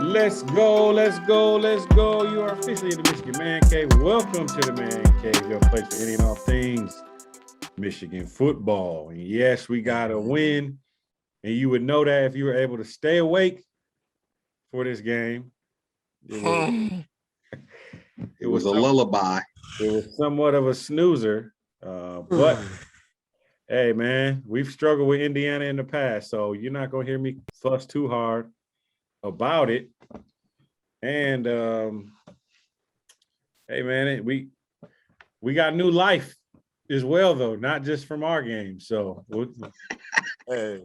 Let's go, let's go, let's go. You are officially in the Michigan Man Cave. Welcome to the Man Cave, your place for any and all things Michigan football. And yes, we got a win. And you would know that if you were able to stay awake for this game. It was a lullaby. It was somewhat of a snoozer. But hey, man, we've struggled with Indiana in the past, so you're not going to hear me fuss too hard about it. And hey, man, we got new life as well, though, not just from our game. So, hey,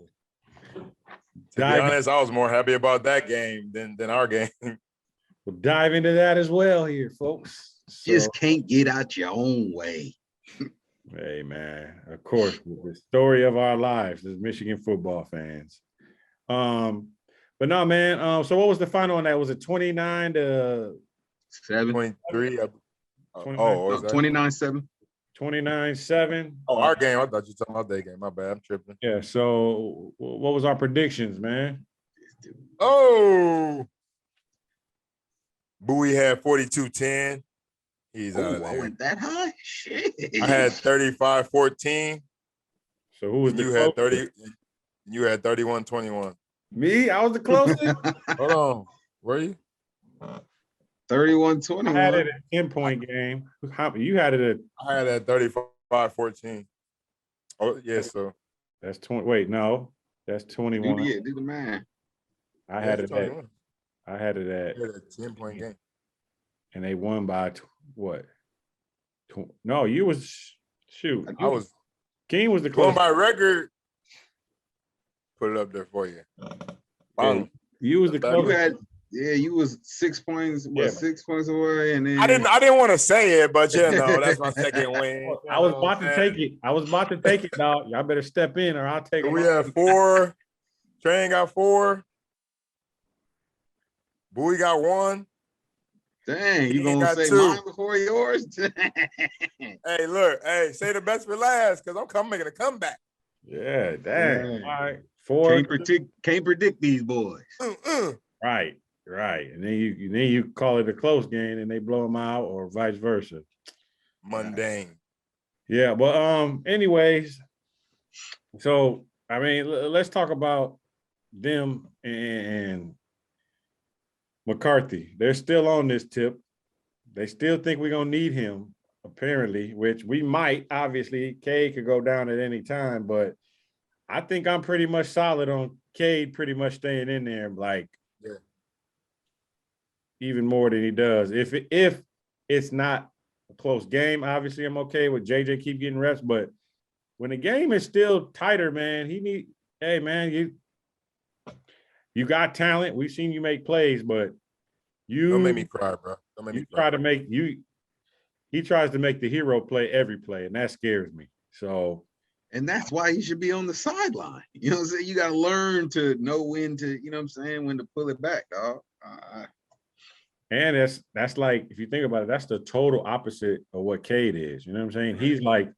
to be honest, I was more happy about that game than our game. We'll dive into that as well here, folks. So, just can't get out your own way. Hey, man, of course, the story of our lives as Michigan football fans. But no, man. So what was the final on that? Was it 29-7? 23. 29-7. 29-7. Oh, our game. I thought you were talking about that game. My bad. I'm tripping. Yeah. So what was our predictions, man? Oh, Bowie had 42-10. He's out of there. I went that high? Shit. I had 35-14. So who was you had 30? You had 31-21. Me? I was the closest. Hold on. Were you? 31-21. I had it a 10-point game. You had it I had it at 35-14. Oh, yeah, so. That's 20. Wait, no. That's 21. Do the math. I had it at a 10-point game. And they won by what? No, you was shoot. King was the closest. Going by record. Put it up there for you. You was the closest. You was 6 points. 6 points away, and then I didn't want to say it, but that's my second win. I was about to take it. Dog. Y'all better step in, or I'll take it. We have 4. Train got 4. Bowie got 1. Dang, you gonna say 2. Mine before yours? Hey, look, say the best for last, because I'm making a comeback. Yeah, dang. All right, 4. Can't predict these boys. Right. And then you call it a close game and they blow them out, or vice versa. Mundane. Yeah, but anyways, so I mean, let's talk about them and McCarthy. They're still on this tip. They still think we're gonna need him, apparently, which we might. Obviously, Cade could go down at any time, but I think I'm pretty much solid on Cade pretty much staying in there, like even more than he does. If it's not a close game, obviously I'm okay with JJ keep getting reps, but when the game is still tighter, man, hey man, you got talent. We've seen you make plays, but don't make me cry, bro. Don't make me cry. He tries to make the hero play every play, and that scares me. So, and that's why he should be on the sideline. You know what I'm saying? You got to learn to know when to, you know what I'm saying, when to pull it back, dog. And that's like, if you think about it, that's the total opposite of what Cade is. You know what I'm saying? He's like,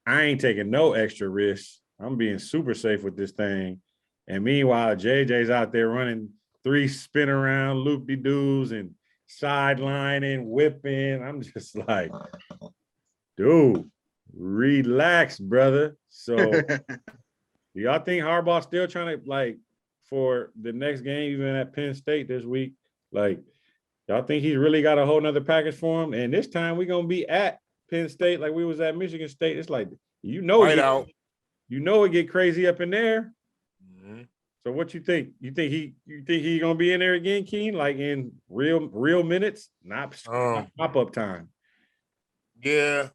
I ain't taking no extra risks. I'm being super safe with this thing. And meanwhile, JJ's out there running 3 spin around loop-de-doos and sidelining, whipping. I'm just like, dude, relax, brother. So do y'all think Harbaugh's still trying to, like, for the next game, even at Penn State this week, like, y'all think he's really got a whole nother package for him? And this time we're going to be at Penn State like we was at Michigan State. It's like, it get crazy up in there. Mm-hmm. So what you think? You think he gonna be in there again, Keen? Like in real minutes, not pop-up time? Yeah.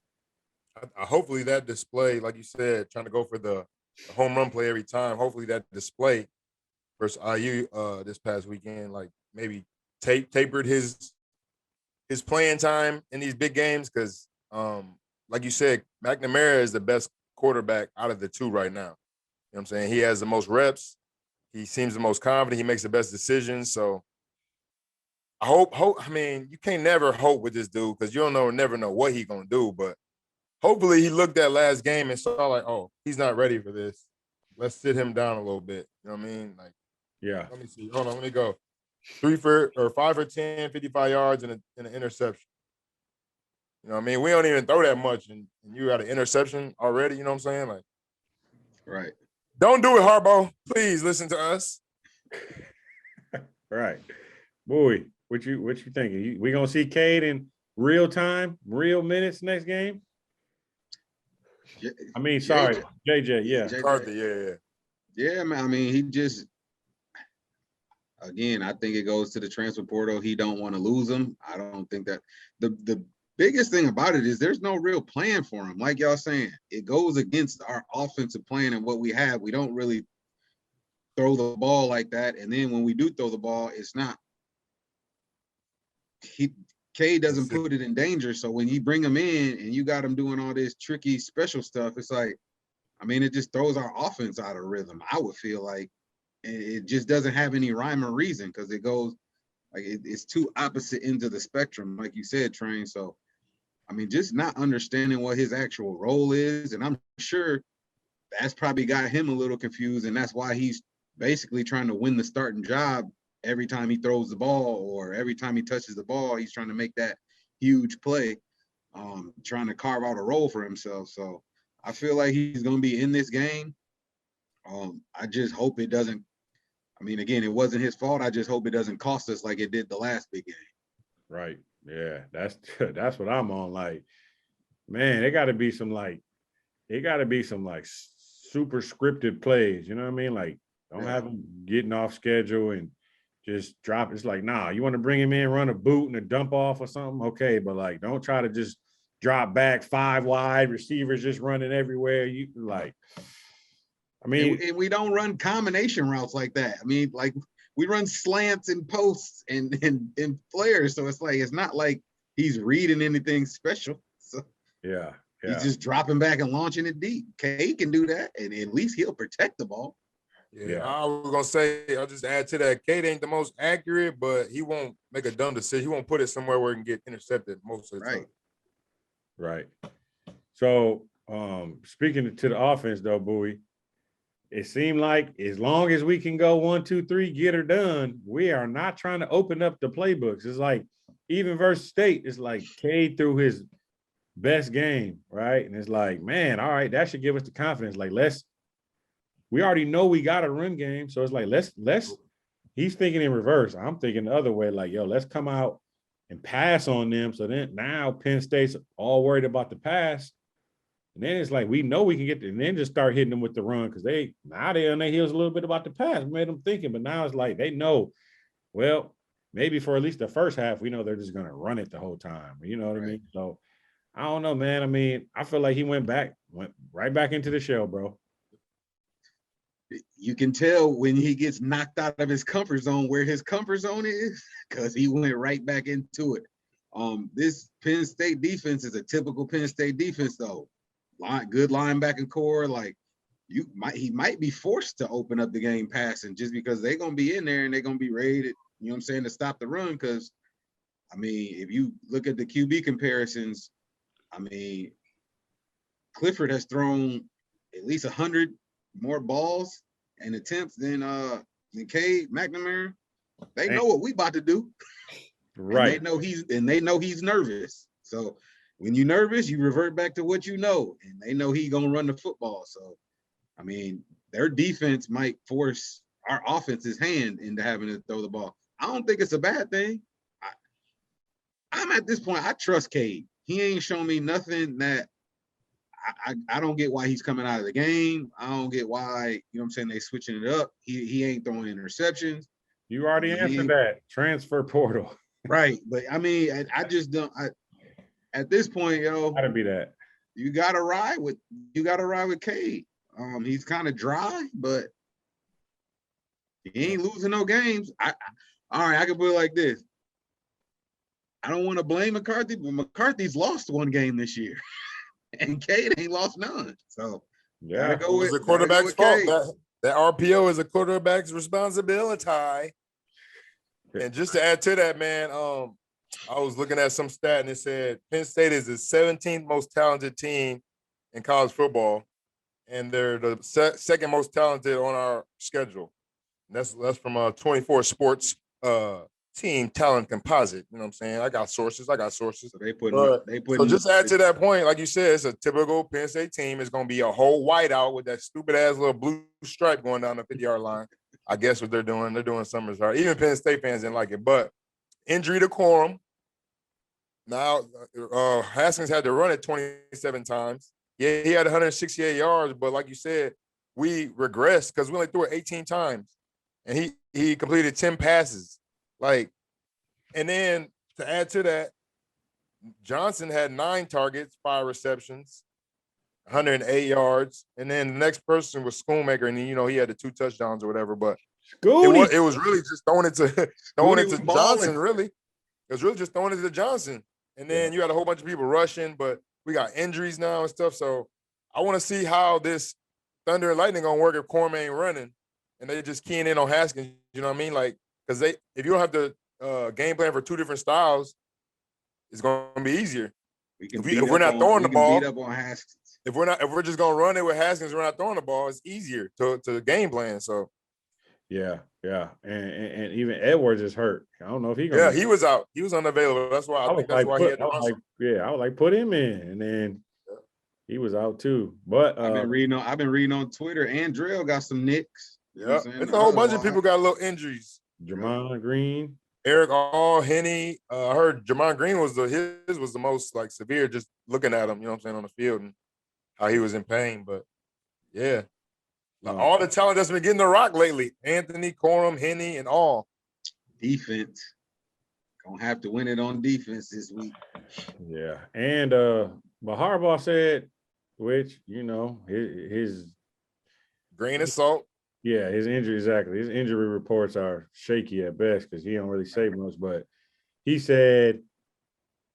Hopefully that display, like you said, trying to go for the home run play every time. Hopefully that display versus IU this past weekend, like maybe tapered his playing time in these big games, because like you said, McNamara is the best quarterback out of the 2 right now. You know what I'm saying? He has the most reps. He seems the most confident. He makes the best decisions. So I hope. I mean, you can't never hope with this dude, because you never know what he's gonna do. But hopefully, he looked at last game and saw like, oh, he's not ready for this. Let's sit him down a little bit. You know what I mean? Like, yeah. Let me see. Hold on. Let me go. 5 for 10, 55 yards and an interception. You know what I mean? We don't even throw that much, and you got an interception already. You know what I'm saying? Like, Right. don't do it, Harbaugh. Please listen to us. Right. Boy, what you thinking? We gonna see Cade in real time, real minutes next game? I mean, sorry, JJ, yeah. McCarthy, yeah. Yeah, man. I mean, he just, again, I think it goes to the transfer portal. He don't want to lose him. I don't think that the biggest thing about it is there's no real plan for him. Like y'all saying, it goes against our offensive plan and what we have. We don't really throw the ball like that. And then when we do throw the ball, it's not. Cade doesn't put it in danger. So when you bring him in and you got him doing all this tricky special stuff, it's like, I mean, it just throws our offense out of rhythm. I would feel like it just doesn't have any rhyme or reason because it goes like it's two opposite ends of the spectrum, like you said, Train. So, I mean, just not understanding what his actual role is. And I'm sure that's probably got him a little confused. And that's why he's basically trying to win the starting job every time he throws the ball or every time he touches the ball. He's trying to make that huge play, trying to carve out a role for himself. So I feel like he's going to be in this game. I just hope it doesn't. I mean, again, it wasn't his fault. I just hope it doesn't cost us like it did the last big game. Right. Yeah, that's what I'm on. Like, man, it got to be some super scripted plays. You know what I mean? Like, don't have him getting off schedule and just drop. It's like, nah, you want to bring him in, run a boot and a dump off or something? Okay, but like, don't try to just drop back 5 wide receivers just running everywhere. You like, I mean, and we don't run combination routes like that. I mean, like we run slants and posts and flares. So it's like it's not like he's reading anything special. So yeah. He's just dropping back and launching it deep. Cade can do that, and at least he'll protect the ball. Yeah, I was gonna say, I'll just add to that. Cade ain't the most accurate, but he won't make a dumb decision. He won't put it somewhere where it can get intercepted most of the time. Right. So, speaking to the offense, though, Bowie, it seemed like as long as we can go 1, 2, 3, get her done, we are not trying to open up the playbooks. It's like even versus State, it's like Cade threw his best game, right? And it's like, man, all right, that should give us the confidence. Like, we already know we got a run game. So it's like, let's he's thinking in reverse. I'm thinking the other way, like, yo, let's come out and pass on them. So then now Penn State's all worried about the pass. And then it's like, we know we can get there, and then just start hitting them with the run because they're on their heels a little bit about the pass. We made them thinking, but now it's like they know, well, maybe for at least the first half, we know they're just going to run it the whole time. You know what I mean? So I don't know, man. I mean, I feel like he went right back into the shell, bro. You can tell when he gets knocked out of his comfort zone where his comfort zone is because he went right back into it. This Penn State defense is a typical Penn State defense, though. Good linebacking core. Like he might be forced to open up the game passing just because they're gonna be in there and they're gonna be ready to, you know what I'm saying, to stop the run. Because I mean, if you look at the QB comparisons, I mean, Clifford has thrown at least 100 more balls and attempts than Cade McNamara. They know what we about to do. Right. And they know he's nervous. So when you're nervous, you revert back to what you know, and they know he's gonna run the football. So I mean, their defense might force our offense's hand into having to throw the ball. I don't think it's a bad thing. I'm at this point, I trust Cade. He ain't shown me nothing that I don't get why he's coming out of the game. I don't get why, you know what I'm saying, they switching it up. He ain't throwing interceptions. You already answered that. Transfer portal. Right. But I mean, I just don't at this point, gotta be that. You gotta ride with Cade. He's kind of dry, but he ain't losing no games. All right, I can put it like this. I don't want to blame McCarthy, but McCarthy's lost 1 game this year. And Cade ain't lost none. So yeah, it was the quarterback's fault. That RPO is a quarterback's responsibility. And just to add to that, man, I was looking at some stat and it said Penn State is the 17th most talented team in college football, and they're the second most talented on our schedule. And that's from 24 Sports. team talent composite. You know what I'm saying? I got sources. So they put But they put so just add to that point, like you said, it's a typical Penn State team. It's gonna be a whole whiteout with that stupid ass little blue stripe going down the 50-yard line. I guess what they're doing Summers hard. Even Penn State fans didn't like it, but injury to Corum. Now Haskins had to run it 27 times. Yeah, he had 168 yards, but like you said, we regressed because we only threw it 18 times, and he completed 10 passes. Like, and then to add to that, Johnson had 9 targets, 5 receptions, 108 yards, and then the next person was Schoonmaker, and he had the 2 touchdowns or whatever. But it was really just throwing it to Johnson. Really, it was really just throwing it to Johnson, and then you had a whole bunch of people rushing, but we got injuries now and stuff. So I want to see how this Thunder and Lightning gonna work if Corum ain't running, and they just keying in on Haskins. You know what I mean? Like, because if you don't have to game plan for 2 different styles, it's gonna be easier. If we're not throwing the ball, beat up on Haskins. If we're just gonna run it with Haskins, we're not throwing the ball. It's easier to game plan. So yeah, and even Edwards is hurt. I don't know if he. He was out. He was unavailable. That's why I think that's why he had to run. I would like put him in, and then he was out too. But I've been reading on Twitter. Andrell got some nicks. Yeah, it's a whole bunch of people got little injuries. Jamon Green, Eric All, Henny. I heard Jamon Green was the most like severe. Just looking at him, you know what I'm saying, on the field and how he was in pain. But yeah, all the talent that's been getting the rock lately: Anthony, Corum, Henny, and All. Defense gonna have to win it on defense this week. Yeah, and but Harbaugh said, which his grain of salt. Yeah, his injury reports are shaky at best because he don't really say much. But he said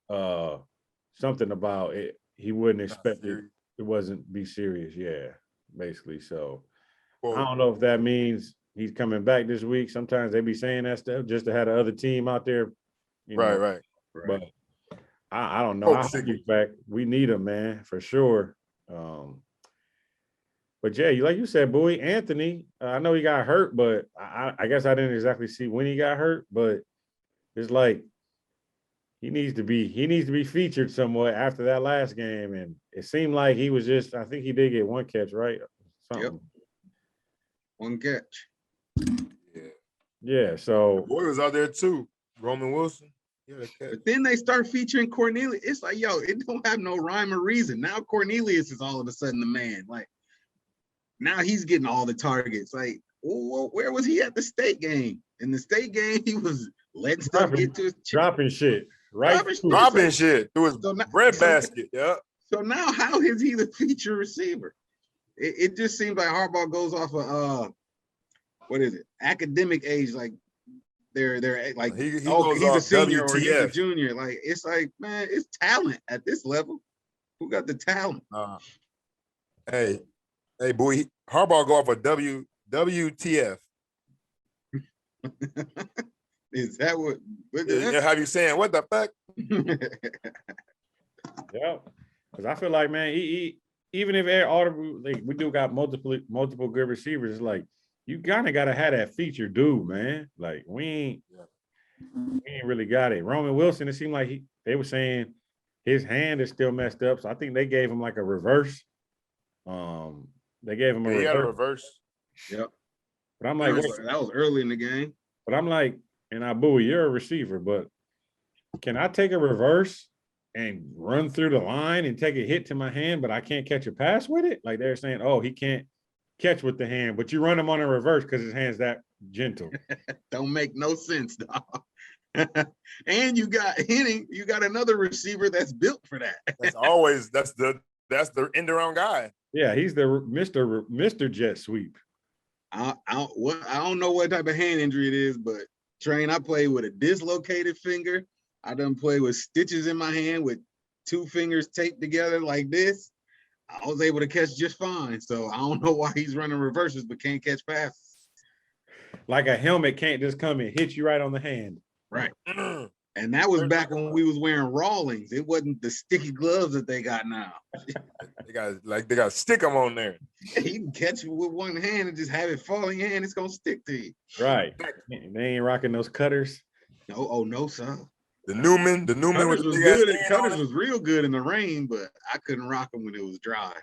something about it. He wouldn't expect it wasn't be serious. Yeah, basically. So I don't know if that means he's coming back this week. Sometimes they be saying that stuff just to have the other team out there. Right. But I don't know. I hope he's back. We need him, man, for sure. But Jay, like you said, Bowie, Anthony, I know he got hurt, but I guess I didn't exactly see when he got hurt, but it's like he needs to be featured somewhat after that last game. And it seemed like he was I think he did get 1 catch, right? Yep. 1 catch. Yeah, so the boy was out there too. Roman Wilson. But then they start featuring Cornelius. It's like, yo, it don't have no rhyme or reason. Now Cornelius is all of a sudden the man. Like, now he's getting all the targets. Like, where was he at the state game? In the state game, he was letting stuff get to his dropping shit, right? Dropping shit through his bread basket. Yeah. So now, how is he the feature receiver? It just seems like Harbaugh goes off of what is it? Academic age, like they're like he's a senior or he's a junior. Like, it's like, man, it's talent at this level. Who got the talent? Hey, boy, Harbaugh go off a WTF. Is that what? Have you saying what the fuck? Yeah, because I feel like, man, he even if we do got multiple good receivers, it's like you kind of gotta have that feature dude, man. Like we ain't really got it. Roman Wilson, it seemed like they were saying his hand is still messed up, so I think they gave him like a reverse. They gave him a reverse. Yep. But I'm like, that was early in the game. But I'm like, and Bowie, you're a receiver, but can I take a reverse and run through the line and take a hit to my hand, but I can't catch a pass with it? Like they're saying, oh, he can't catch with the hand, but you run him on a reverse because his hand's that gentle. Don't make no sense, dog. And you got another receiver that's built for that. That's the end around guy. Yeah, he's the Mr. Jet Sweep. I don't know what type of hand injury it is, but Train, I played with a dislocated finger. I done played with stitches in my hand with 2 fingers taped together like this. I was able to catch just fine. So I don't know why he's running reverses but can't catch passes. Like a helmet can't just come and hit you right on the hand. Right. And that was back when we was wearing Rawlings. It wasn't the sticky gloves that they got now. They got stick them on there. You can catch it with one hand and just have it fall in your hand. It's gonna stick to you. Right. They ain't rocking those cutters. No, oh no, son. The Newman with Cutters the was big ass good. hand on Cutters it. was real good in the rain, but I couldn't rock them when it was dry.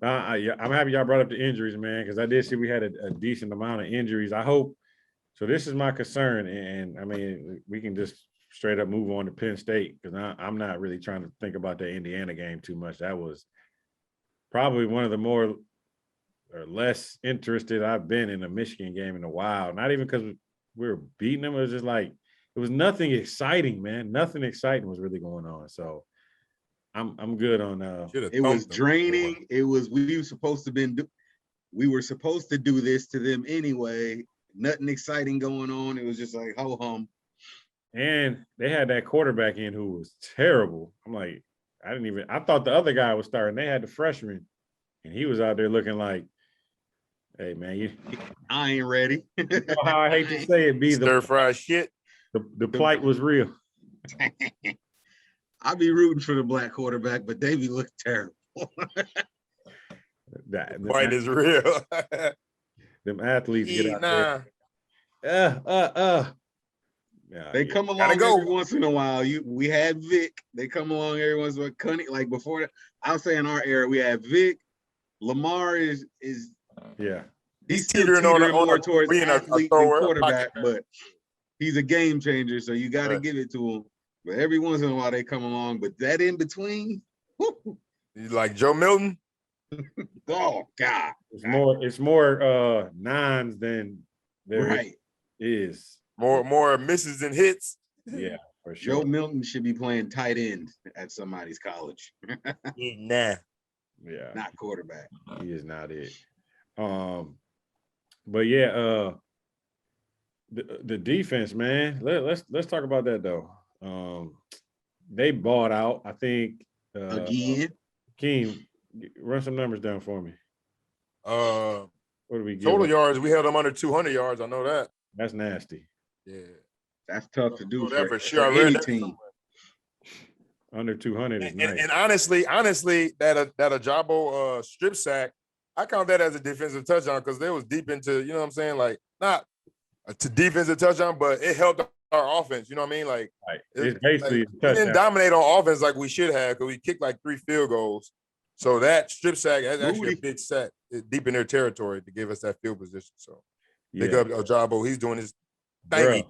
I'm happy y'all brought up the injuries, man, because I did see we had a decent amount of injuries. I hope so. This is my concern, and I mean, we can just straight up move on to Penn State because I'm not really trying to think about the Indiana game too much. That was probably one of the more or less interested I've been in a Michigan game in a while. Not even because we were beating them. It was just like it was nothing exciting, man. Nothing exciting was really going on. So I'm good on it was draining. It was we were supposed to do this to them anyway. Nothing exciting going on. It was just like ho hum. And they had that quarterback in who was terrible. I'm like, I thought the other guy was starting. They had the freshman, and he was out there looking like, hey man, I ain't ready. You know how I hate to say it, stir fry shit. The plight was real. I'll be rooting for the black quarterback, but they be looking terrible. The plight is real. Them athletes get out there. They come along every once in a while. We had Vic. They come along every once in a while. Cunning, like before that, I'll say in our era, we had Vic. Lamar is he's teetering more towards being athlete than quarterback, but he's a game changer. So you got to give it to him. But every once in a while they come along. But that in between, he's like Joe Milton. Oh God, it's more nines than there is. More misses than hits. Yeah, for sure. Joe Milton should be playing tight end at somebody's college. Nah. Yeah. Not quarterback. He is not it. But yeah, the defense, man. Let's talk about that though. They bought out, I think. Again. Keem, run some numbers down for me. What do we get? Total yards, we held them under 200 yards. I know that. That's nasty. Yeah, that's tough to do for sure. For any team. Under 200 is nice. And honestly, that Ajabo strip sack, I count that as a defensive touchdown because they was deep into, you know what I'm saying? Like, not to defensive touchdown, but it helped our offense. You know what I mean? Like, it's basically we didn't dominate on offense like we should have because we kicked like 3 field goals. So that strip sack is actually a big sack deep in their territory to give us that field position. So big up Ajabo. He's doing his thing.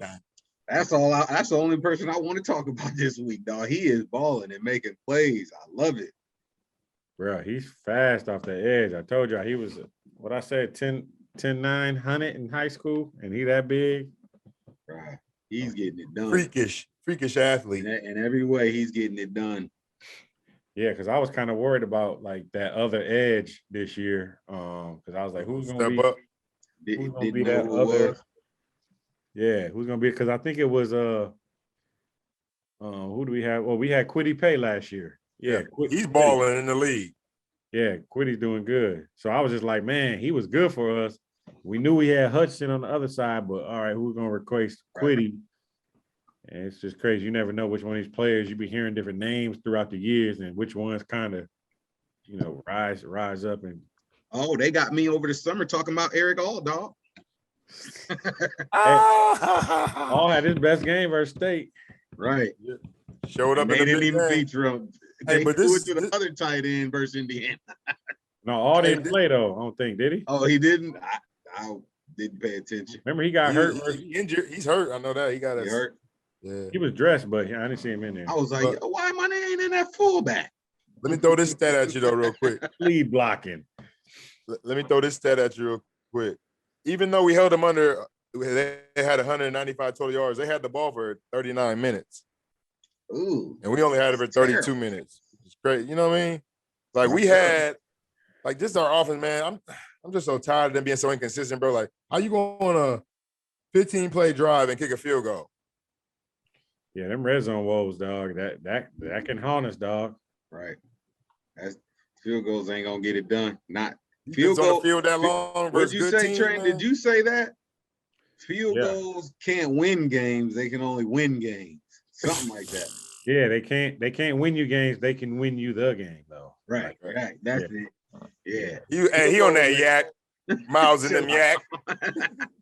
That's all. That's the only person I want to talk about this week, dog. He is balling and making plays. I love it. Bro, he's fast off the edge. I told you he was what I said 10-900 in high school, and he that big. Right. He's getting it done. Freakish athlete. In every way, he's getting it done. Yeah, because I was kind of worried about like that other edge this year. Because I was like, who's gonna be that other? Yeah, who's gonna be? Because I think it was who do we have? Well, we had Kwity Paye last year. Yeah, he's balling in the league. Yeah, Quiddy's doing good. So I was just like, man, he was good for us. We knew we had Hudson on the other side, but all right, who's gonna replace Quiddy? And it's just crazy. You never know which one of these players. You be hearing different names throughout the years, and which ones kind of, rise up. And they got me over the summer talking about Eric All, dog. All had his best game versus State. Right. Showed up. They didn't even feature him. They threw it to the other tight end versus Indiana. No, All didn't play though. I don't think, did he? Oh, he didn't. I didn't pay attention. Remember, he got hurt. He injured. He's hurt. I know that. He hurt. Yeah. He was dressed, but I didn't see him in there. I was like, why am I ain't in that fullback? Let me throw this stat at you though, real quick. Lead blocking. Let me throw this stat at you real quick. Even though we held them under, they had 195 total yards. They had the ball for 39 minutes. Ooh. And we only had it for 32 minutes. It's great. You know what I mean? Like we had, like this is our offense, man. I'm just so tired of them being so inconsistent, bro. Like, how you going on a 15-play drive and kick a field goal? Yeah, them red zone woes, dog. That can haunt us, dog. Right. That's field goals ain't gonna get it done. Not field goal on the field that long. What did you say, Trent? Did you say that? Field Yeah. goals can't win games. They can only win games. Something like that. Yeah, they can't win you games. They can win you the game though. Right, Like, right. That's it. Yeah. He on that Field yak. Miles in goals, them yak.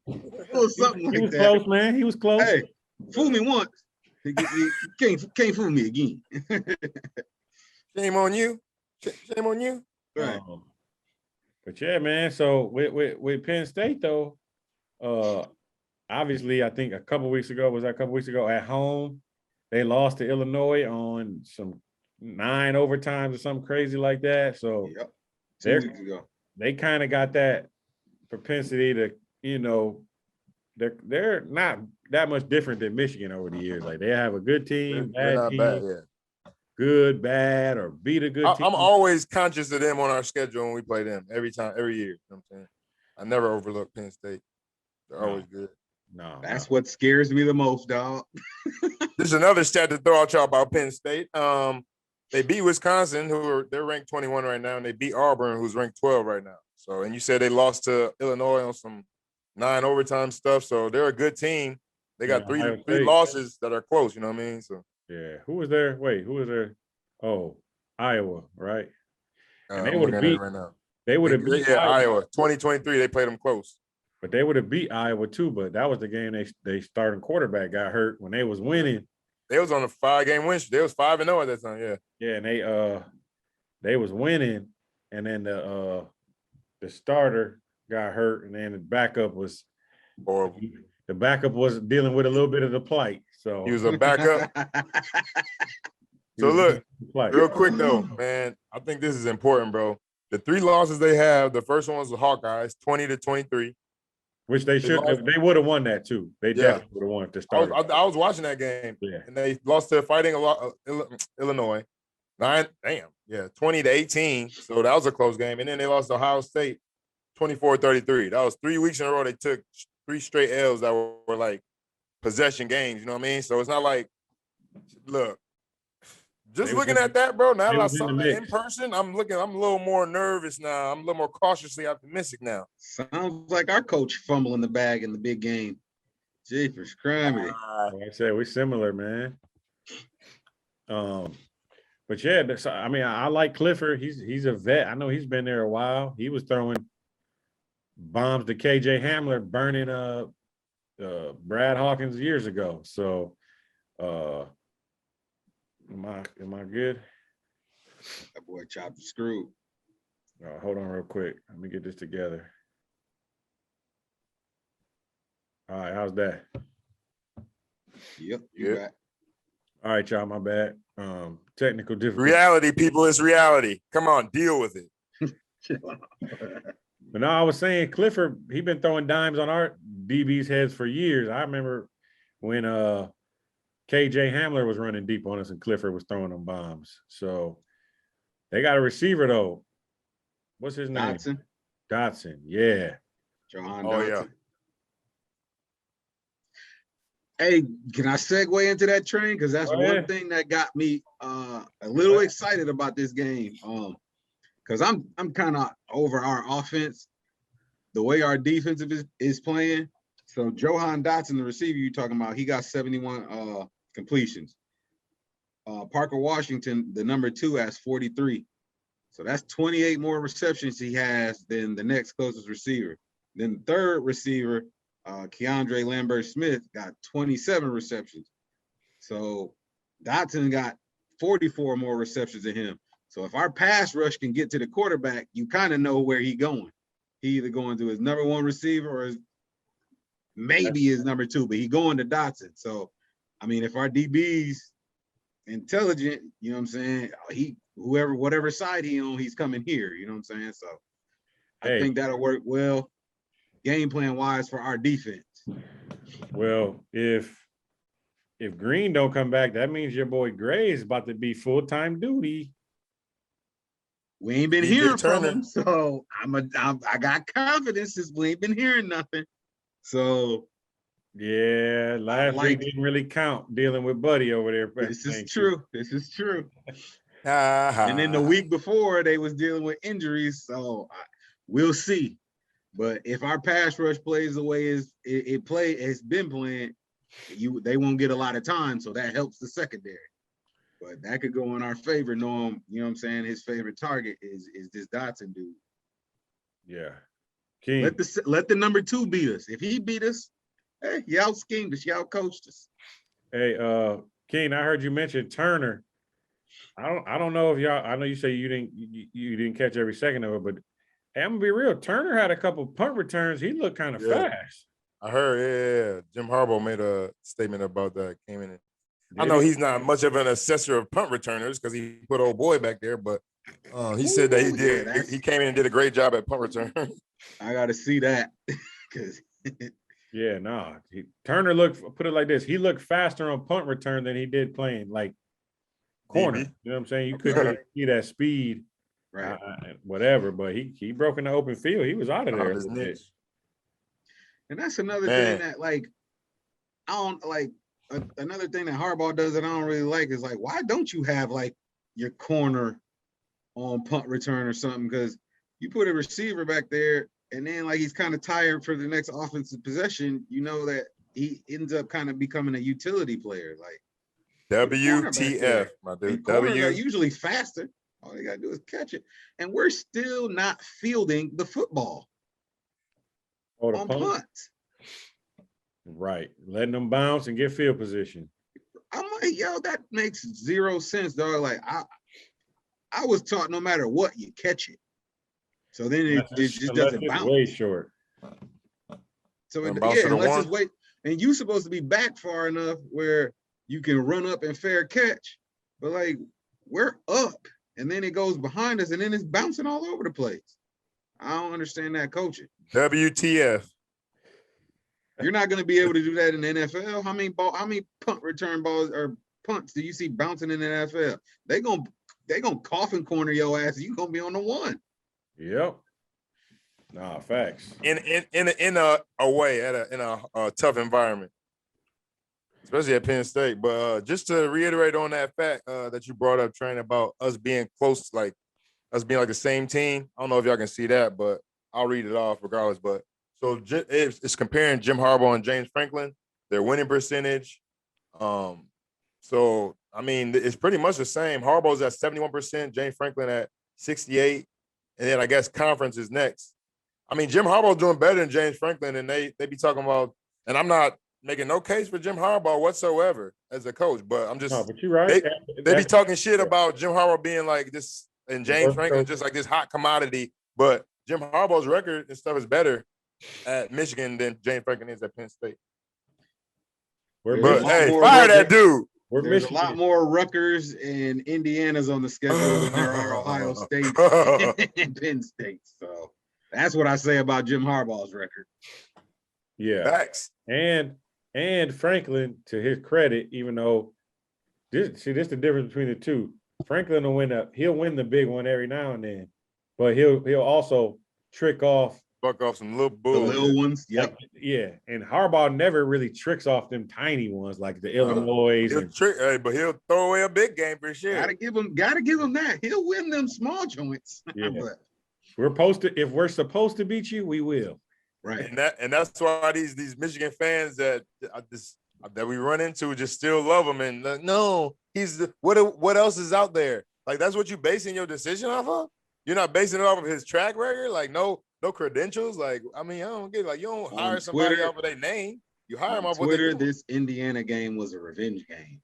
It was something he like was that. close, man. He was close. Hey, fool me once. You can't fool me again. Shame on you. Shame on you. Right. But yeah, man. So with Penn State though, obviously I think a couple weeks ago at home, they lost to Illinois on some 9 overtimes or something crazy like that. So Yep. 2 they're- weeks ago. they kind of got that propensity to, they're not that much different than Michigan over the years. Like they have a good team, They're bad not team, bad. Yeah. good, bad, or beat a good team. I'm always conscious of them on our schedule when we play them every year. You know what I'm saying? I never overlook Penn State. They're No. always good. No, That's what scares me the most, dog. There's another stat to throw out y'all about Penn State. They beat Wisconsin, they're ranked 21 right now, and they beat Auburn, who's ranked 12 right now. So, and you said they lost to Illinois on some 9 overtime stuff. So they're a good team. They got Ohio three State. losses that are close. You know what I mean? So Yeah. Who was there? Wait, who was there? Oh, Iowa, right? And they I'm would looking have at it beat. right now. They would have beat Iowa 2023. They played them close. but they would have beat Iowa too. But that was the game they starting quarterback got hurt when they was winning. They was on a 5-game win streak. They was 5-0 at that time. Yeah. Yeah, and they was winning, and then the starter got hurt, and then the backup was Horrible. The backup was dealing with a little bit of the plight. So He was a backup. So look, real quick though, man, I think this is important, bro. The 3 losses they have, the first one was the Hawkeyes, 20-23. Which they should they would have won that too. They definitely would have won if they started. I was watching that game. Yeah. And they lost to Fighting Illinois. 20-18. So that was a close game. And then they lost to Ohio State 24-33. That was 3 weeks in a row. They took 3 straight L's that were like possession games. You know what I mean? So it's not like, look, just looking at that, bro. Now that I saw that in person, I'm a little more nervous now. I'm a little more cautiously optimistic now. Sounds like our coach fumbling the bag in the big game. Jeepers, criminy. Like I said, we're similar, man. But yeah, I mean, I like Clifford. He's a vet. I know he's been there a while. He was throwing bombs to KJ Hamler, burning Brad Hawkins years ago. So am I good? That boy chopped the screw. Hold on real quick. Let me get this together. All right, how's that? Yep, you right. All right, y'all, my bad. Technical difficulty. Reality, people, is reality. Come on, deal with it. But no, I was saying Clifford, he been throwing dimes on our DB's heads for years. I remember when KJ Hamler was running deep on us and Clifford was throwing them bombs. So they got a receiver though. What's his name? Dotson. Yeah. Jahan Oh, Dotson. yeah. Hey, can I segue into that train? Because that's one thing that got me a little excited about this game. Because I'm kind of over our offense, the way our defensive is playing. So Jahan Dotson, the receiver you're talking about, he got 71 completions. Parker Washington, the number 2, has 43. So that's 28 more receptions he has than the next closest receiver. Then the third receiver, Keandre Lambert-Smith, got 27 receptions. So Dotson got 44 more receptions than him. So if our pass rush can get to the quarterback, you kind of know where he's going. He either going to his number 1 receiver or maybe his number 2, but he going to Dotson. So, I mean, if our DB's intelligent, you know what I'm saying, whatever side he on, he's coming here, you know what I'm saying? So I think that'll work well game plan wise for our defense. Well, if Green don't come back, that means your boy Gray is about to be full-time duty. We ain't been hearing from him, so I got confidence since we ain't been hearing nothing. So yeah, last week didn't really count dealing with Buddy over there. This is true. And then the week before they was dealing with injuries, so we'll see. But if our pass rush plays the way it's been playing, they won't get a lot of time, so that helps the secondary. But that could go in our favor, knowing, you know what I'm saying, his favorite target is this Dotson dude. Yeah. King. Let the number 2 beat us. If he beat us, hey, he out schemed us, he out coached us. Hey, King, I heard you mention Turner. I don't know if y'all. I know you say you didn't catch every second of it, but hey, I'm gonna be real. Turner had a couple punt returns. He looked kind of fast. I heard, yeah. Jim Harbaugh made a statement about that. Came in. I Did know he? he's not much of an assessor of punt returners because he put old boy back there, but he said that he did. Yeah, he came in and did a great job at punt return. I got to see that because Yeah, nah. Turner put it like this. He looked faster on punt return than he did playing like corner. DB. You know what I'm saying? You couldn't really see that speed, right. whatever. But he broke in the open field. He was out of there. Out of his niche. And that's another thing that, like, I don't like. Another thing that Harbaugh does that I don't really like is, like, why don't you have like your corner on punt return or something? Because you put a receiver back there, and then like he's kind of tired for the next offensive possession. You know that he ends up kind of becoming a utility player. Like WTF, my dude. Corners are usually faster. All they gotta do is catch it, and we're still not fielding the football on punts. Right, letting them bounce and get field position. I'm like, yo, that makes zero sense, dog. Like I was taught no matter what, you catch it. So then it just doesn't bounce. Way short. So unless it's way, and you supposed to be back far enough where you can run up and fair catch, but like we're up, and then it goes behind us, and then it's bouncing all over the place. I don't understand that coaching. WTF. You're not going to be able to do that in the NFL. How many punt return balls or punts do you see bouncing in the NFL? They gonna coffin corner your ass. You gonna be on the 1. Yep. Nah, facts. In a way in a tough environment, especially at Penn State. But just to reiterate on that fact that you brought up, Train, about us being close, like us being like the same team. I don't know if y'all can see that, but I'll read it off regardless. But so it's comparing Jim Harbaugh and James Franklin, their winning percentage. So I mean, it's pretty much the same. Harbaugh's at 71%, James Franklin at 68%, and then I guess conference is next. I mean, Jim Harbaugh's doing better than James Franklin, and they be talking about, and I'm not making no case for Jim Harbaugh whatsoever as a coach, but I'm just, no, but you're right. They be talking shit about Jim Harbaugh being like this, and James Franklin just like this hot commodity, but Jim Harbaugh's record and stuff is better at Michigan than James Franklin is at Penn State. But hey, fire that dude. There's a lot more Rutgers and Indiana's on the schedule than there are Ohio State and Penn State. So that's what I say about Jim Harbaugh's record. Yeah. Facts. And Franklin, to his credit, even though this is the difference between the two. Franklin he'll win the big one every now and then, but he'll also buck off some little bull. The little ones. Yep. Like, yeah. And Harbaugh never really tricks off them tiny ones like the Illinois. But he'll throw away a big game for sure. Gotta give him that. He'll win them small joints. Yeah. If we're supposed to beat you, we will. Right. And that's why these Michigan fans that we run into just still love him. And no, what else is out there? Like, that's what you basing your decision off of? You're not basing it off of his track record? Like, no credentials? Like, I mean, I don't get it. Like, you don't hire somebody off of their name. You hire them off of Twitter. This Indiana game was a revenge game.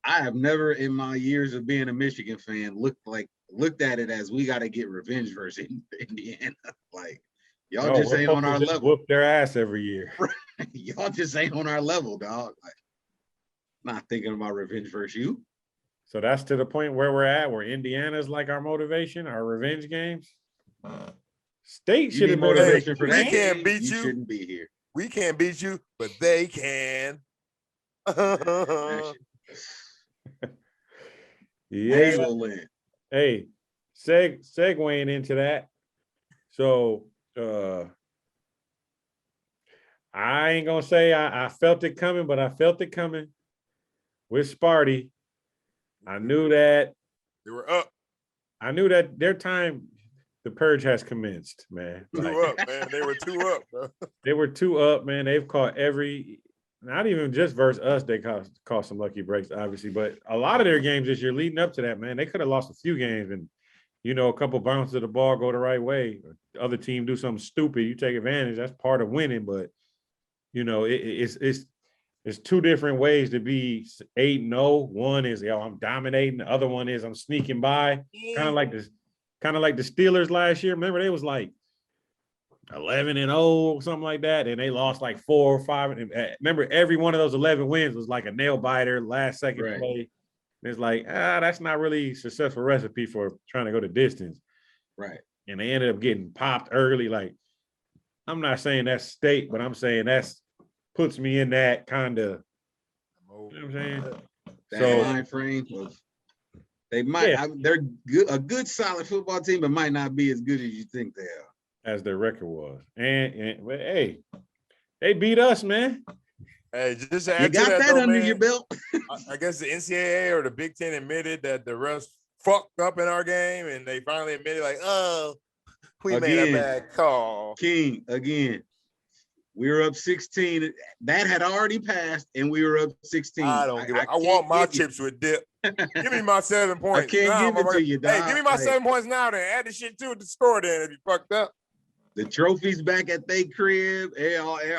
I have never in my years of being a Michigan fan looked at it as we got to get revenge versus Indiana. Like, y'all just ain't on our level. Whoop their ass every year. Y'all just ain't on our level, dog. Like, not thinking about revenge versus you. So that's to the point where we're at, where Indiana's like our motivation, our revenge games. State should have motivation for that. We can't beat you. You shouldn't be here. We can't beat you, but they can. Yeah. Hey, segueing into that. So I ain't gonna say I felt it coming, but I felt it coming with Sparty. I knew that they were up. I knew that their time, the purge has commenced, man. Two Like, up, man. They were 2 up, bro. they were 2 up, man. They've caught not even just versus us, they caught some lucky breaks, obviously, but a lot of their games this year leading up to that, man, they could have lost a few games and, a couple bounces of the ball go the right way. The other team do something stupid, you take advantage. That's part of winning, but it's two different ways to be 8-0. One is, I'm dominating. The other one is I'm sneaking by. Kind of like the Steelers last year. Remember, they was like 11-0, something like that, and they lost like 4 or 5. And remember, every one of those 11 wins was like a nail biter, last second Right. play. And it's like, that's not really a successful recipe for trying to go the distance. Right. And they ended up getting popped early. Like, I'm not saying that's state, but I'm saying that's puts me in that kind of, you know what I'm saying? That mind frame of they might they're good, a good solid football team, but might not be as good as you think they are. As their record was. But hey, they beat us, man. Hey, just to You add to got that though, under man, your belt. I guess the NCAA or the Big Ten admitted that the refs fucked up in our game, and they finally admitted, like, oh, we made a Again. bad call. King, again, we were up 16. That had already passed, and we were up 16. I don't give a. I can't want my give you- chips with dip. Give me my 7 points. can't now, give it to motherfucker. you, Hey, dog. give me my Like- 7 points now. Then add the shit to it to score. Then if you fucked up. The trophies back at their crib,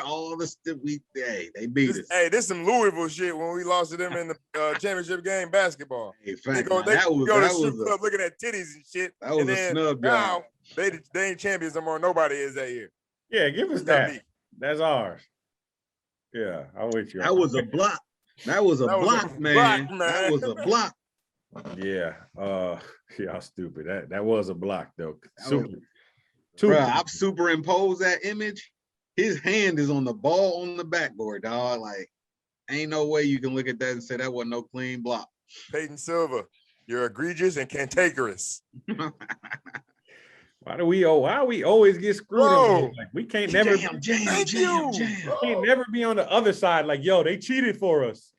all the stuff they beat us. Hey, this some Louisville shit when we lost to them in the championship game basketball. Hey, They fact, go, now, they that was go to that strip was club a, looking at titties and shit. that was and a then snub now job. they ain't champions no more. Nobody is that year. Yeah, give us Just got that. me. That's ours. Yeah, I'm with you. That was a block. That was a That was a block, man. block, That man. was a block. Yeah. Y'all stupid. That was a block though. That was- Super. Bro, I've superimposed that image. His hand is on the ball on the backboard, dog. Like, ain't no way you can look at that and say that wasn't no clean block. Peyton Silva, you're egregious and cantankerous. Why do we always get screwed on Bro. this? Like, we can't never Jam, Thank jam, you. jam. we can't never be on the other side. Like, yo, they cheated for us.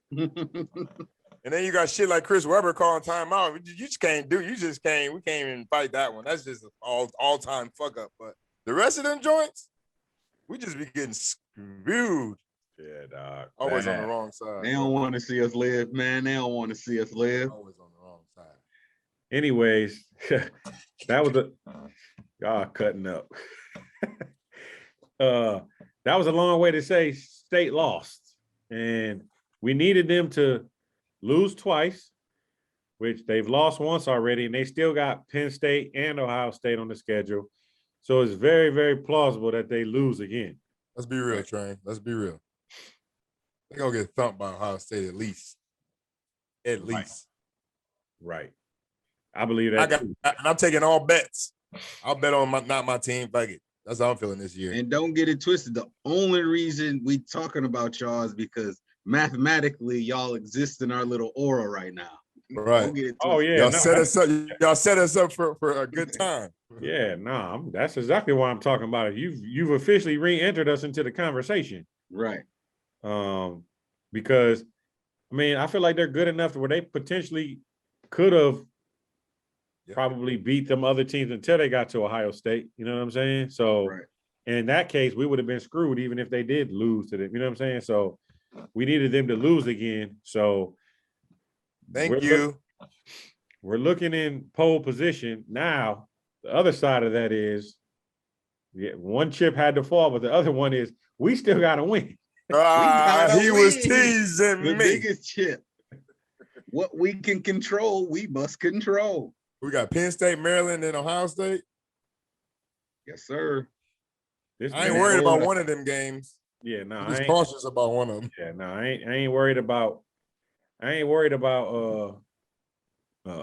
And then you got shit like Chris Webber calling timeout. You just can't do. You just can't. We can't even fight that one. That's just all time fuck up. But the rest of them joints, we just be getting screwed. Yeah, dog. Always on Bad. the wrong side. They don't want to see us live, man. They don't want to see us live. Always on the wrong side. Anyways, that was y'all cutting up. That was a long way to say state lost. And we needed them to lose twice, which they've lost once already, and they still got Penn State and Ohio State on the schedule. So it's very, very plausible that they lose again. Let's be real, Train. Let's be real. They're gonna get thumped by Ohio State at least. At Right. least. Right. I believe that. too. And I'm taking all bets. I'll bet on not my team. Fuck it. That's how I'm feeling this year. And don't get it twisted. The only reason we talking about y'all is because mathematically y'all exist in our little aura right now. Right. Don't get it Oh, twisted. yeah. Y'all no, set us up. Y'all set us up for a good time. Yeah, no, that's exactly why I'm talking about it. You've officially re-entered us into the conversation. Right. Because I mean, I feel like they're good enough to where they potentially could have Yep. probably beat them other teams until they got to Ohio State. You know what I'm saying? So Right. in that case, we would have been screwed even if they did lose to them. You know what I'm saying? So we needed them to lose again. So Thank we're you. we're looking in pole position now. The other side of that is, one chip had to fall, but the other one is we still got to win. gotta He was win. teasing The me. biggest chip. What we can control, we must control. We got Penn State, Maryland, and Ohio State. Yes, sir. This I ain't man- worried about one of them games. Yeah, no, I'm I just ain't, cautious about one of them. yeah, no, I ain't worried about. I ain't worried about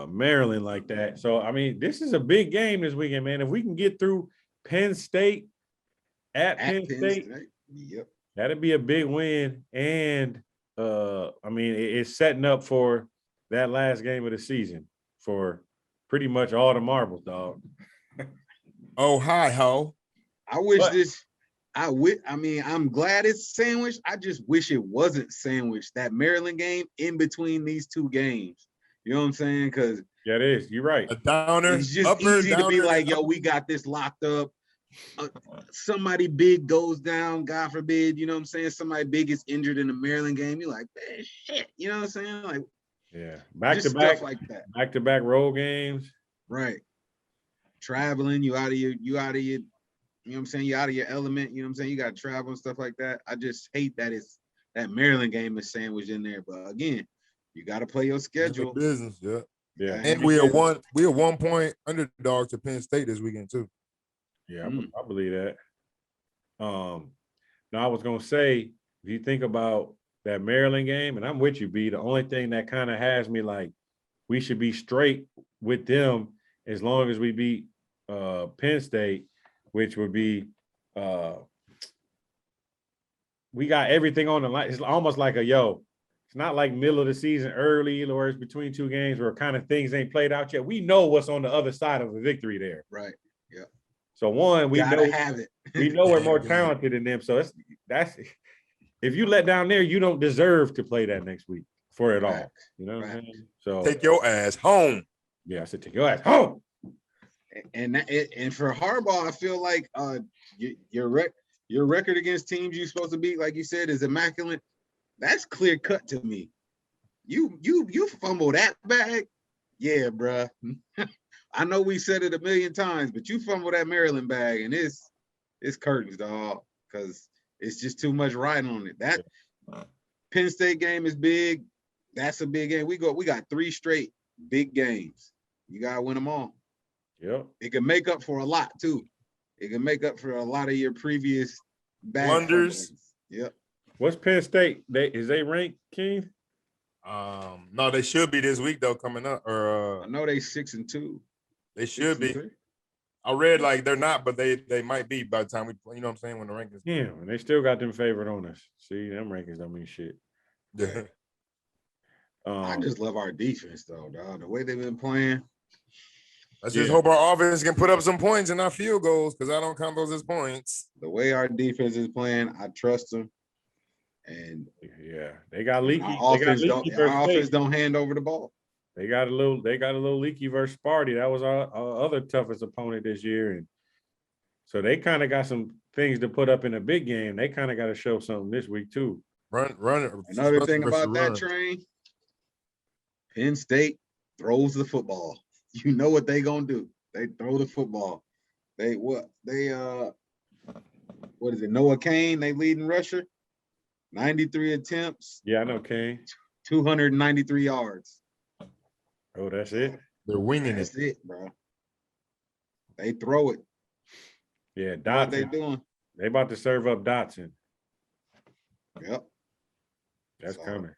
Maryland like that. So I mean, this is a big game this weekend, man. If we can get through Penn State at Penn State, Yep. that'd be a big win. And I mean, it's setting up for that last game of the season for pretty much all the marbles, dog. Oh, hi, ho. I wish But- this. I mean, I'm glad it's sandwiched. I just wish it wasn't sandwiched. That Maryland game in between these two games. You know what I'm saying? Because Yeah, it is. You're right. A downer, It's just upper, easy to be downer, like, yo, we got this locked up. Somebody big goes down, God forbid, you know what I'm saying? Somebody big is injured in the Maryland game. You're like, man, shit, you know what I'm saying? Like, Yeah, back just to back, stuff like that. back to back road games. Right. Traveling, you know what I'm saying? You out of your element, you know what I'm saying? You got to travel and stuff like that. I just hate that that Maryland game is sandwiched in there. But again, you got to play your it's schedule. the business, yeah. Yeah, Yeah. And we are 1-point underdog to Penn State this weekend too. yeah, I believe that. Now I was gonna say, if you think about that Maryland game, and I'm with you, B. The only thing that kind of has me like, we should be straight with them as long as we beat Penn State, which would be we got everything on the line. It's almost like it's not like middle of the season early or it's between two games where kind of things ain't played out yet. We know what's on the other side of a victory there. Right. Yeah. So one, we gotta know have it. we know we're more talented than them. So that's if you let down there, you don't deserve to play that next week for it all. Facts. You know what I'm Facts. saying? So Take your ass home. yeah, I said take your ass home. And for Harbaugh, I feel like your record against teams you're supposed to beat, like you said, is immaculate. That's clear cut to me. You fumble that bag, yeah, bruh. I know we said it a million times, but you fumble that Maryland bag, and it's curtains, dog, because it's just too much riding on it. That Penn State game is big. That's a big game. We got 3 straight big games. You gotta win them all. Yep. It can make up for a lot too. It can make up for a lot of your previous bad Blunders. fumblings. Yep. What's Penn State? Is they ranked, King? No, they should be this week though, coming up. Or I know they 6-2. they should be. 6-3. I read like they're not, but they might be by the time we play. You know what I'm saying? When the rankings. Yeah, and they still got them favored on us. See, them rankings don't mean shit. Yeah. I just love our defense though, dog. The way they've been playing. Let's just hope our offense can put up some points and not field goals, because I don't count those as points. The way our defense is playing, I trust them. And yeah, they got leaky. our They got offense leaky versus our offense State. don't hand over the ball. They got a little leaky versus Sparty. That was our other toughest opponent this year, and so they kind of got some things to put up in a big game. They kind of got to show something this week too. Run. Another thing about that run. train, Penn State throws the football. You know what they gonna do? They throw the football. What is it? Noah Kane, they leading rusher, 93 attempts. Yeah, I know, Kane. 293 yards. Oh, that's it. They're winging That's it. it, bro. They throw it. Yeah, What they Dotson. doing? They about to serve up Dotson. Yep. That's So, coming.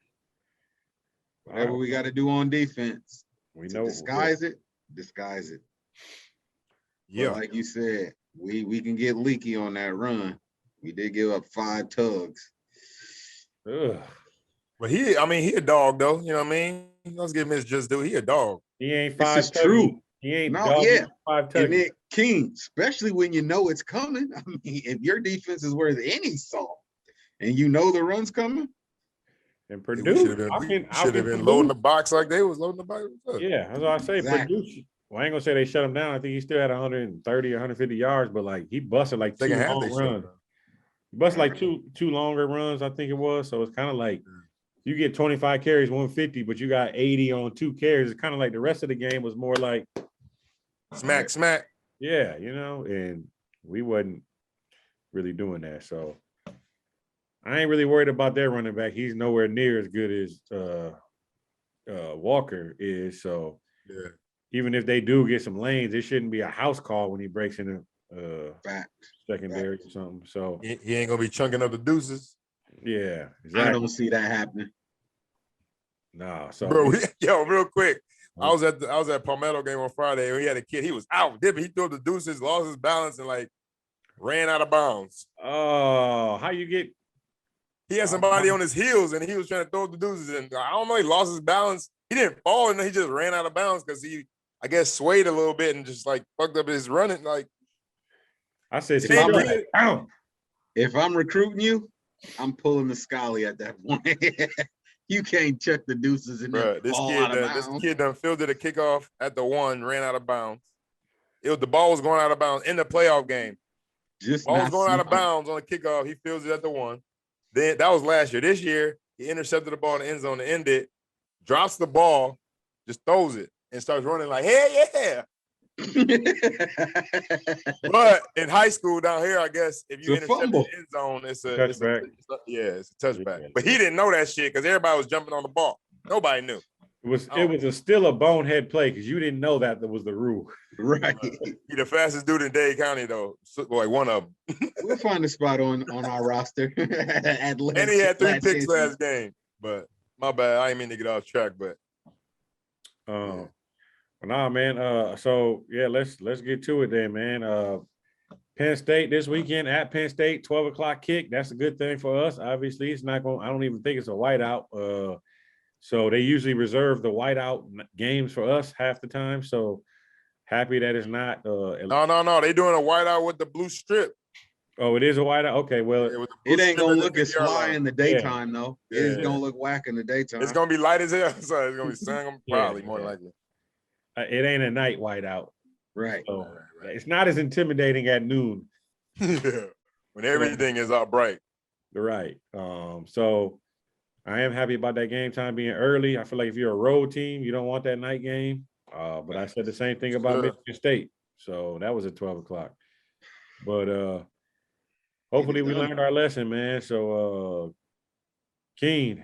Whatever we got to do on defense We to know. disguise it. Yeah. But like you said, we can get leaky on that run. We did give up 5 tugs. Ugh. But he a dog though. You know what I mean? Let's give him his just due. He a dog. He ain't This five. is true. He ain't No, dogging yeah. 5 And touchdowns. then King, especially when you know it's coming. I mean, if your defense is worth any salt and you know the run's coming, And We Purdue, should have been loading the box like they was loading the box. Yeah, that's what I say. Exactly. Purdue. Well, I ain't gonna say they shut him down. I think he still had 130 or 150 yards, but like he busted like 2 Second half they long shut runs. down. He busted like two longer runs, I think it was. So it's kind of like you get 25 carries, 150, but you got 80 on 2 carries. It's kind of like the rest of the game was more like Smack. yeah, and we wasn't really doing that. So I ain't really worried about their running back. He's nowhere near as good as Walker is. So Yeah. even if they do get some lanes, it shouldn't be a house call when he breaks in the fact. secondary or something. So He ain't gonna be chunking up the deuces. yeah, I exactly. don't see that happening. Nah, so Bro, real quick. I was at Palmetto game on Friday and he had a kid. He was out dipping. He threw the deuces, lost his balance, and like ran out of bounds. oh, how you get He had somebody on his heels and he was trying to throw the deuces. And I don't know, he lost his balance. He didn't fall and he just ran out of bounds because he, I guess, swayed a little bit and just like fucked up his running. Like, I said If sit I'm your a- ass down. If I'm recruiting you, I'm pulling the Scully at that point. You can't chuck the deuces and then Bruh, this fall kid out of done this bounds. kid done fielded a kickoff at the 1, ran out of bounds. The ball was going out of bounds in the playoff game. Just Ball was not going out of smart. bounds on the kickoff. He fields it at the 1. Then that was last year. This year, he intercepted the ball in the end zone to end it, drops the ball, just throws it, and starts running like, hey, yeah. But in high school down here, I guess if you It's a intercept in fumble. the end zone, it's a Touchback. it's a touchback. Yeah. But he didn't know that shit because everybody was jumping on the ball. Nobody knew. It was still a bonehead play because you didn't know that was the rule. Right. He the fastest dude in Dade County though, like one of them. We'll find a spot on our roster. And he had 3 picks last game. But my bad, I didn't mean to get off track. But Nah, man. So yeah, let's get to it then, man. Penn State this weekend at Penn State, 12 o'clock kick. That's a good thing for us. Obviously, it's not going. I don't even think it's a whiteout. So they usually reserve the whiteout games for us half the time. So happy that it's not. No. They doing a whiteout with the blue strip. Oh, it is a whiteout. Okay, well, it ain't gonna look as fly in the daytime though. Yeah. It is gonna look whack in the daytime. It's gonna be light as hell. So it's gonna be sun probably more likely. It ain't a night whiteout. Right. So it's not as intimidating at noon. Yeah. When everything is up bright. Right. So I am happy about that game time being early. I feel like if you're a road team, you don't want that night game. But I said the same thing about Michigan State. So that was at 12 o'clock. But hopefully we learned our lesson, man. So Keen,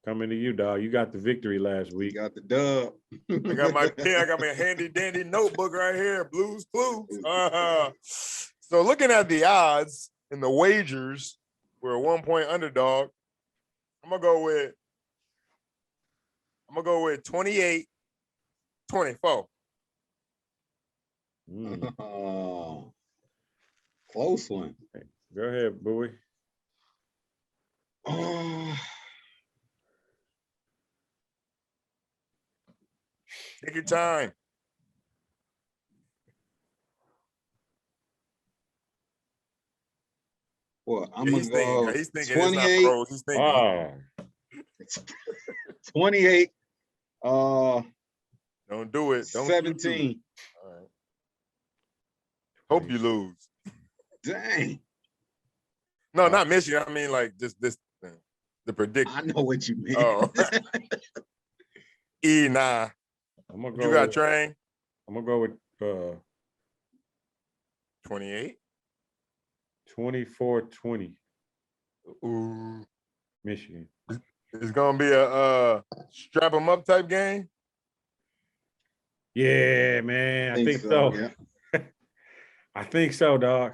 coming to you, dog. You got the victory last week. You got the dub. I got my pen. I got my handy dandy notebook right here. Blues Clues. So looking at the odds and the wagers, we're a 1-point underdog. I'm gonna go with 28-24. Oh, close one. Go ahead, Bowie. Oh. Take your time. Well, I'm He's gonna go thinking it's 28. not pros. He's thinking. 28. Don't do it. Don't 17. All right. Hope you lose. Dang. No, not Michigan. I mean, like just this thing. The prediction. I know what you mean. Oh. Nah. I'm gonna go. You got Train. I'm gonna go with 28. 24-20. Ooh. Michigan. It's gonna be a strap 'em up type game. Yeah, man. I think so. Yeah. I think so, dog.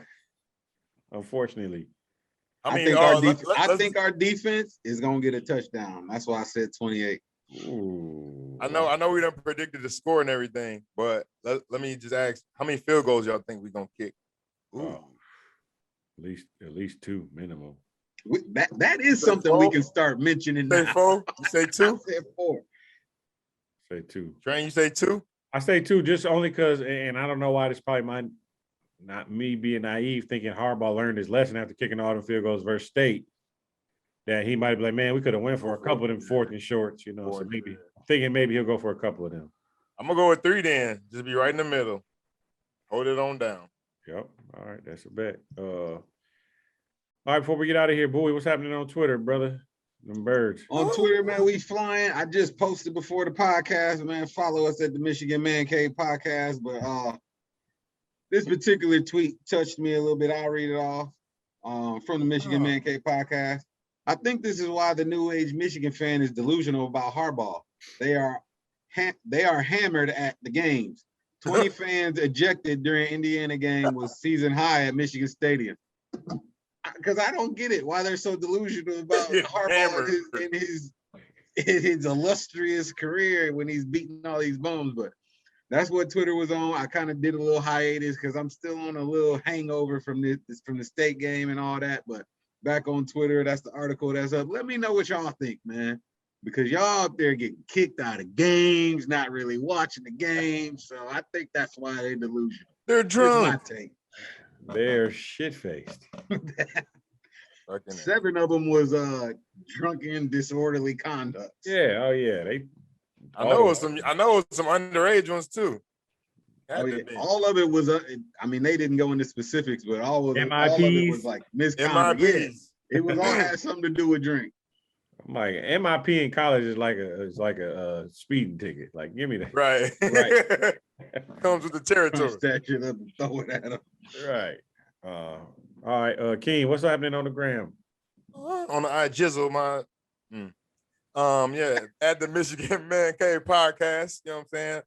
Unfortunately. I mean, I think our defense is gonna get a touchdown. That's why I said 28. Ooh. I know we done predicted the score and everything, but let me just ask, how many field goals y'all think we gonna kick? Ooh. At least 2 minimum. That is something we can start mentioning Say now. 4? You say 2? I said 4. Say 2. Train, you say 2? I say 2 just only because, and I don't know why this probably not me being naive, thinking Harbaugh learned his lesson after kicking all the field goals versus State. That he might be like, man, we could have went for a couple of them 4th and shorts, you know. So maybe he'll go for a couple of them. I'm gonna go with 3 then. Just be right in the middle. Hold it on down. Yep. All right, that's a bet. All right, before we get out of here, Bowie, what's happening on Twitter, brother? Them birds. On Twitter, man, we flying. I just posted before the podcast, man. Follow us at the Michigan Man Cave Podcast. But this particular tweet touched me a little bit. I'll read it off from the Michigan Man Cave Podcast. I think this is why the new age Michigan fan is delusional about Harbaugh. They are hammered at the games. 20 fans ejected during Indiana game was season high at Michigan Stadium. Because I don't get it why they're so delusional about Harbaugh in his illustrious career when he's beating all these bums. But that's what Twitter was on. I kind of did a little hiatus because I'm still on a little hangover from the State game and all that. But back on Twitter, that's the article that's up. Let me know what y'all think, man. Because y'all up there getting kicked out of games, not really watching the game. So I think that's why they're delusional. They're drunk. That's my take. They're shit-faced. Fucking 7 of them was drunken, disorderly conduct. Yeah, oh yeah. I know it was some underage ones too. Oh, yeah. All of it was. I mean, they didn't go into specifics, but all of it was like misconduct. Yeah, MIPs. it was all had something to do with drink. I'm like, MIP in college is like a speeding ticket. Like, give me that. Right. Right. Comes with the territory. Snatch it up and throw it at them. Right. All right, Keen, what's happening on the gram? On the iJizzle, yeah, at the Michigan Man Cave podcast. You know what I'm saying?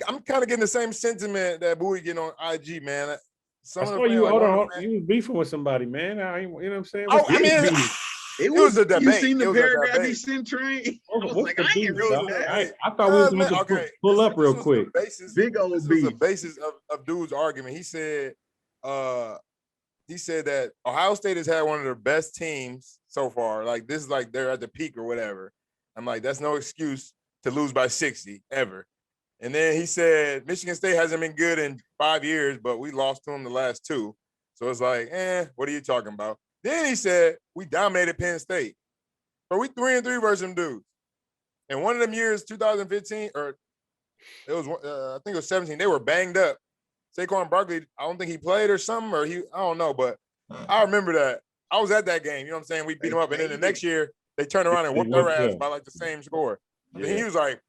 I'm kind of getting the same sentiment that Bowie getting on IG, man. I saw you. Hold on, you was beefing with somebody, man. You know what I'm saying? It was a debate. You seen the paragraph he sent, Train? I was like, I ain't reading that. I thought we was going to pull up real quick. Big old beef. This was the basis of dude's argument. He said that Ohio State has had one of their best teams so far. Like, this is like they're at the peak or whatever. I'm like, that's no excuse to lose by 60 ever. And then he said Michigan State hasn't been good in 5 years, but we lost to them the last 2. So it's like, what are you talking about? Then he said we dominated Penn State. But we 3-3 versus them dudes. And one of them years, 2015, or it was I think it was 17, they were banged up. Saquon Barkley, I don't think he played or something, or I don't know, but I remember that. I was at that game, you know what I'm saying? We beat them up, and then the next year, they turned around and whooped their ass by like the same score. Yeah. And he was like,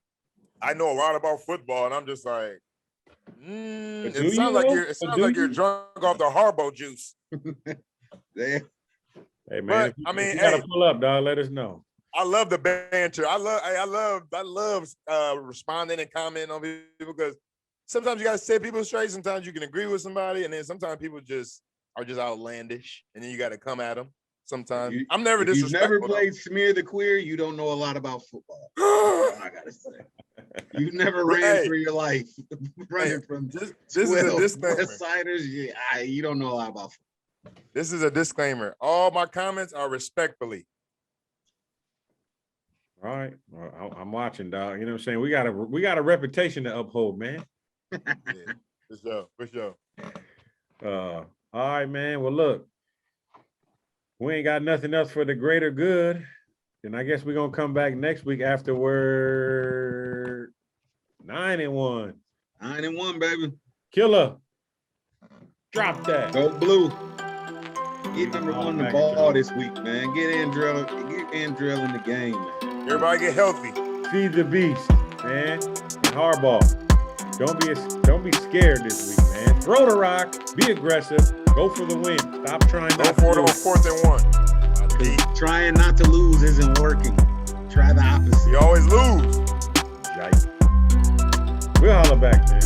I know a lot about football, and I'm just like, it sounds like you're drunk off the Harbaugh juice. Yeah. Hey man, but, I mean, you gotta pull up, dog. Let us know. I love the banter. I love responding and commenting on people, because sometimes you gotta set people straight. Sometimes you can agree with somebody, and then sometimes people just are just outlandish, and then you got to come at them. Sometimes I'm never disrespectful. You've never played Smear the Queer. You don't know a lot about football. I gotta say, you never ran for your life, running from this is a disclaimer. Westsiders. Yeah, you don't know a lot about football. This is a disclaimer. All my comments are respectfully. All right, well, I'm watching, dog. You know what I'm saying? We got a reputation to uphold, man. Yeah, for sure. All right, man. Well, look, we ain't got nothing else for the greater good. Then I guess we're gonna come back next week after we're 9-1. 9-1, baby. Killer. Drop that. Go blue. Get number 1 the ball this week, man. Get Andrell in the game, man. Everybody get healthy. Feed the beast, man. And Harbaugh. Don't be scared this week, man. Throw the rock. Be aggressive. Go for the win. Stop trying. Go for it on 4th and 1. Trying not to lose isn't working. Try the opposite. You always lose. Yikes. We'll holler back, man.